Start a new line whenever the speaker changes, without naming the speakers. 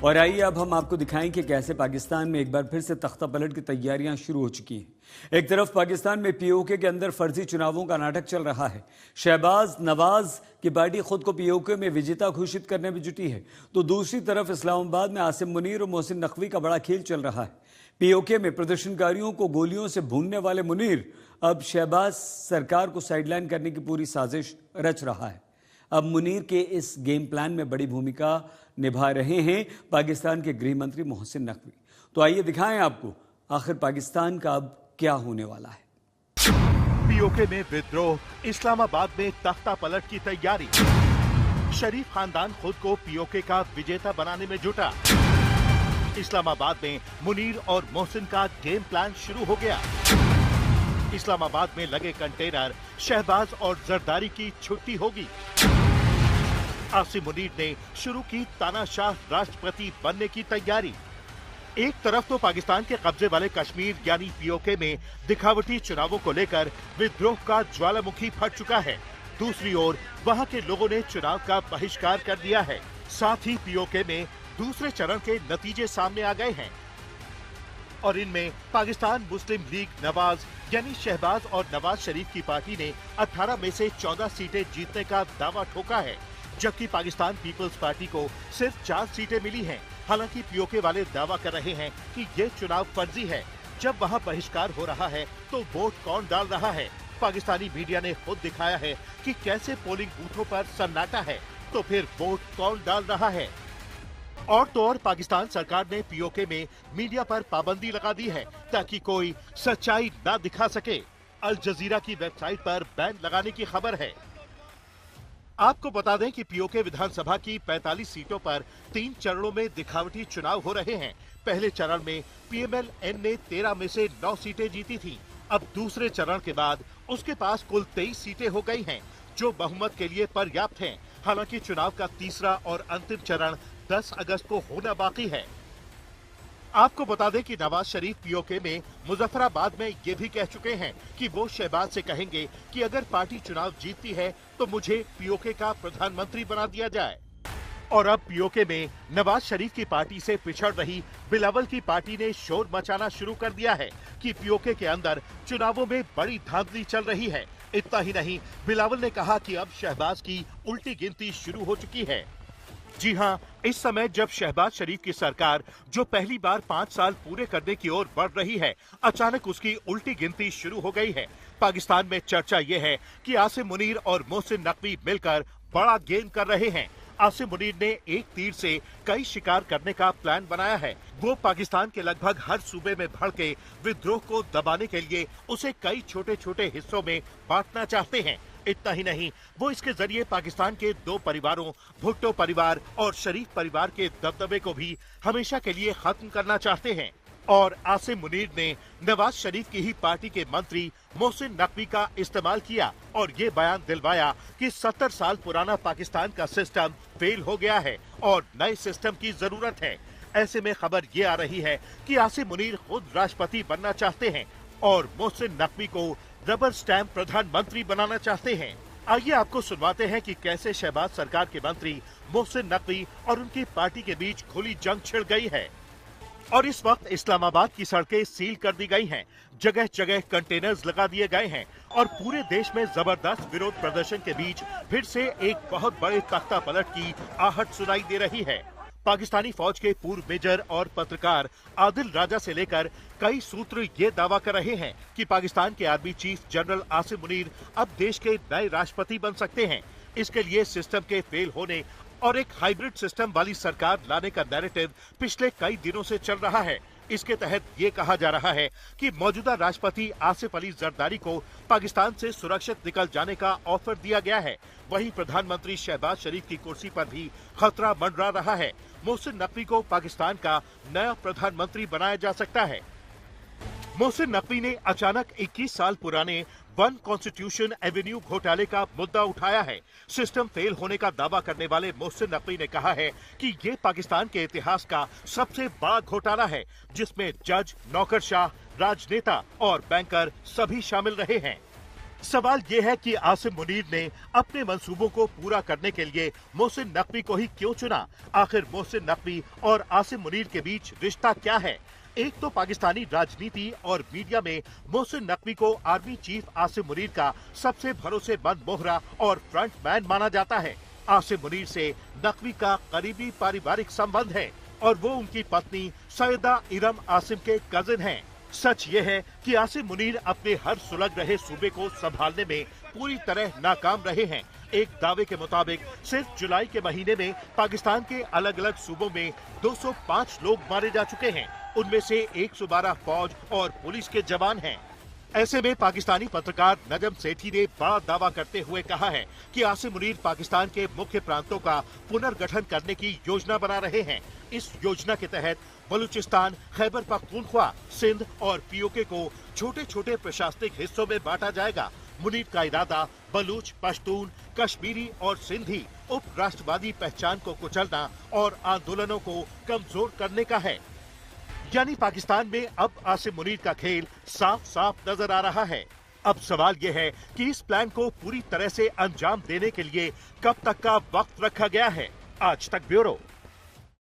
और आइए अब हम आपको दिखाएं कि कैसे पाकिस्तान में एक बार फिर से तख्ता पलट की तैयारियां शुरू हो चुकी हैं। एक तरफ पाकिस्तान में पीओके के अंदर फर्जी चुनावों का नाटक चल रहा है। शहबाज नवाज की पार्टी खुद को पीओके में विजेता घोषित करने में जुटी है, तो दूसरी तरफ इस्लामाबाद में आसिम मुनीर और मोहसिन नकवी का बड़ा खेल चल रहा है। पीओके में प्रदर्शनकारियों को गोलियों से भूनने वाले मुनीर अब शहबाज सरकार को साइडलाइन करने की पूरी साजिश रच रहा है। अब मुनीर के इस गेम प्लान में बड़ी भूमिका निभा रहे हैं पाकिस्तान के गृह मंत्री मोहसिन नकवी। तो आइए दिखाएं आपको आखिर पाकिस्तान का अब क्या होने वाला है।
पीओके में विद्रोह, इस्लामाबाद में तख्ता पलट की तैयारी। शरीफ खानदान खुद को पीओके का विजेता बनाने में जुटा। इस्लामाबाद में मुनीर और मोहसिन का गेम प्लान शुरू हो गया। इस्लामाबाद में लगे कंटेनर, शहबाज और जरदारी की छुट्टी होगी। आसिम मुनीर ने शुरू की तानाशाह राष्ट्रपति बनने की तैयारी। एक तरफ तो पाकिस्तान के कब्जे वाले कश्मीर यानी पीओके में दिखावटी चुनावों को लेकर विद्रोह का ज्वालामुखी फट चुका है, दूसरी ओर वहां के लोगों ने चुनाव का बहिष्कार कर दिया है। साथ ही पीओके में दूसरे चरण के नतीजे सामने आ गए हैं और इनमें पाकिस्तान मुस्लिम लीग नवाज यानी शहबाज और नवाज शरीफ की पार्टी ने 18 में से 14 सीटें जीतने का दावा ठोका है, जबकि पाकिस्तान पीपल्स पार्टी को सिर्फ 4 सीटें मिली हैं। हालांकि पीओके वाले दावा कर रहे हैं कि ये चुनाव फर्जी है। जब वहां बहिष्कार हो रहा है तो वोट कौन डाल रहा है? पाकिस्तानी मीडिया ने खुद दिखाया है कि कैसे पोलिंग बूथों पर सन्नाटा है, तो फिर वोट कौन डाल रहा है? और तो और पाकिस्तान सरकार ने पीओके में मीडिया पर पाबंदी लगा दी है ताकि कोई सच्चाई ना दिखा सके। अल जजीरा की वेबसाइट पर बैन लगाने की खबर है। आपको बता दें कि पीओके विधानसभा की 45 सीटों पर 3 चरणों में दिखावटी चुनाव हो रहे हैं। पहले चरण में पीएमएल-एन ने 13 में से 9 सीटें जीती थी। अब दूसरे चरण के बाद उसके पास कुल 23 सीटें हो गई हैं, जो बहुमत के लिए पर्याप्त हैं। हालांकि चुनाव का तीसरा और अंतिम चरण 10 अगस्त को होना बाकी है। आपको बता दें कि नवाज शरीफ पीओके में मुजफ्फराबाद में ये भी कह चुके हैं कि वो शहबाज से कहेंगे कि अगर पार्टी चुनाव जीतती है तो मुझे पीओके का प्रधानमंत्री बना दिया जाए। और अब पीओके में नवाज शरीफ की पार्टी से पिछड़ रही बिलावल की पार्टी ने शोर मचाना शुरू कर दिया है कि पीओके के अंदर चुनावों में बड़ी धांधली चल रही है। इतना ही नहीं, बिलावल ने कहा कि अब शहबाज की उल्टी गिनती शुरू हो चुकी है। जी हां, इस समय जब शहबाज शरीफ की सरकार जो पहली बार 5 साल पूरे करने की ओर बढ़ रही है, अचानक उसकी उल्टी गिनती शुरू हो गई है। पाकिस्तान में चर्चा ये है कि आसिम मुनीर और मोहसिन नकवी मिलकर बड़ा गेम कर रहे हैं। आसिम मुनीर ने एक तीर से कई शिकार करने का प्लान बनाया है। वो पाकिस्तान के लगभग हर सूबे में भड़के विद्रोह को दबाने के लिए उसे कई छोटे छोटे हिस्सों में बांटना चाहते हैं। इतना ही नहीं, वो इसके जरिए पाकिस्तान के 2 परिवारों भुट्टो परिवार और शरीफ परिवार के दबदबे को भी हमेशा के लिए खत्म करना चाहते हैं। और आसिम मुनीर ने नवाज शरीफ की ही पार्टी के मंत्री मोहसिन नकवी का इस्तेमाल किया और ये बयान दिलवाया कि 70 साल पुराना पाकिस्तान का सिस्टम फेल हो गया है और नए सिस्टम की जरूरत है। ऐसे में खबर ये आ रही है कि आसिम मुनीर खुद राष्ट्रपति बनना चाहते हैं और मोहसिन नकवी को रबर स्टैम्प प्रधानमंत्री बनाना चाहते हैं। आइए आपको सुनवाते हैं कि कैसे शहबाज सरकार के मंत्री मोहसिन नकवी और उनकी पार्टी के बीच खुली जंग छिड़ गई है। और इस वक्त इस्लामाबाद की सड़कें सील कर दी गई हैं, जगह जगह कंटेनर्स लगा दिए गए हैं और पूरे देश में जबरदस्त विरोध प्रदर्शन के बीच फिर से एक बहुत बड़े तख्ता पलट की आहट सुनाई दे रही है। पाकिस्तानी फौज के पूर्व मेजर और पत्रकार आदिल राजा से लेकर कई सूत्र ये दावा कर रहे हैं कि पाकिस्तान के army chief general Asim Munir अब देश के नए राष्ट्रपति बन सकते हैं। इसके लिए सिस्टम के फेल होने और एक हाइब्रिड सिस्टम वाली सरकार लाने का नैरेटिव पिछले कई दिनों से चल रहा है। इसके तहत ये कहा जा रहा है कि मौजूदा राष्ट्रपति आसिफ अली जरदारी को पाकिस्तान से सुरक्षित निकल जाने का ऑफर दिया गया है। वहीं प्रधानमंत्री शहबाज शरीफ की कुर्सी पर भी खतरा मंडरा रहा है। मोहसिन नकवी को पाकिस्तान का नया प्रधानमंत्री बनाया जा सकता है। मोहसिन नकवी ने अचानक 21 साल पुराने वन कॉन्स्टिट्यूशन एवेन्यू घोटाले का मुद्दा उठाया है। सिस्टम फेल होने का दावा करने वाले मोहसिन नकवी ने कहा है कि ये पाकिस्तान के इतिहास का सबसे बड़ा घोटाला है, जिसमें जज, नौकरशाह, राजनेता और बैंकर सभी शामिल रहे हैं। सवाल ये है कि आसिम मुनीर ने अपने मंसूबों को पूरा करने के लिए मोहसिन नकवी को ही क्यों चुना? आखिर मोहसिन नकवी और आसिम मुनीर के बीच रिश्ता क्या है? एक तो पाकिस्तानी राजनीति और मीडिया में मोहसिन नकवी को आर्मी चीफ आसिम मुनीर का सबसे भरोसेमंद मोहरा और फ्रंटमैन माना जाता है। आसिम मुनीर से नकवी का करीबी पारिवारिक संबंध है और वो उनकी पत्नी सैयदा इरम आसिम के कजिन हैं। सच ये है कि आसिम मुनीर अपने हर सुलग रहे सूबे को संभालने में पूरी तरह नाकाम रहे हैं। एक दावे के मुताबिक सिर्फ जुलाई के महीने में पाकिस्तान के अलग अलग सूबों में 205 लोग मारे जा चुके हैं। उनमें से 112 फौज और पुलिस के जवान हैं। ऐसे में पाकिस्तानी पत्रकार नजम सेठी ने बड़ा दावा करते हुए कहा है कि आसिम मुनीर पाकिस्तान के मुख्य प्रांतों का पुनर्गठन करने की योजना बना रहे हैं। इस योजना के तहत बलूचिस्तान, खैबर पख्तूनख्वा, सिंध और पीओके को छोटे छोटे प्रशासनिक हिस्सों में बांटा जाएगा। मुनीर का इरादा बलूच, पश्तून, कश्मीरी और सिंधी उप राष्ट्रवादी पहचान को कुचलना और आंदोलनों को कमजोर करने का है। यानी पाकिस्तान में अब आसिम मुनीर का खेल साफ साफ नजर आ रहा है। अब सवाल यह है कि इस प्लान को पूरी तरह से अंजाम देने के लिए कब तक का वक्त रखा गया है। आज तक ब्यूरो।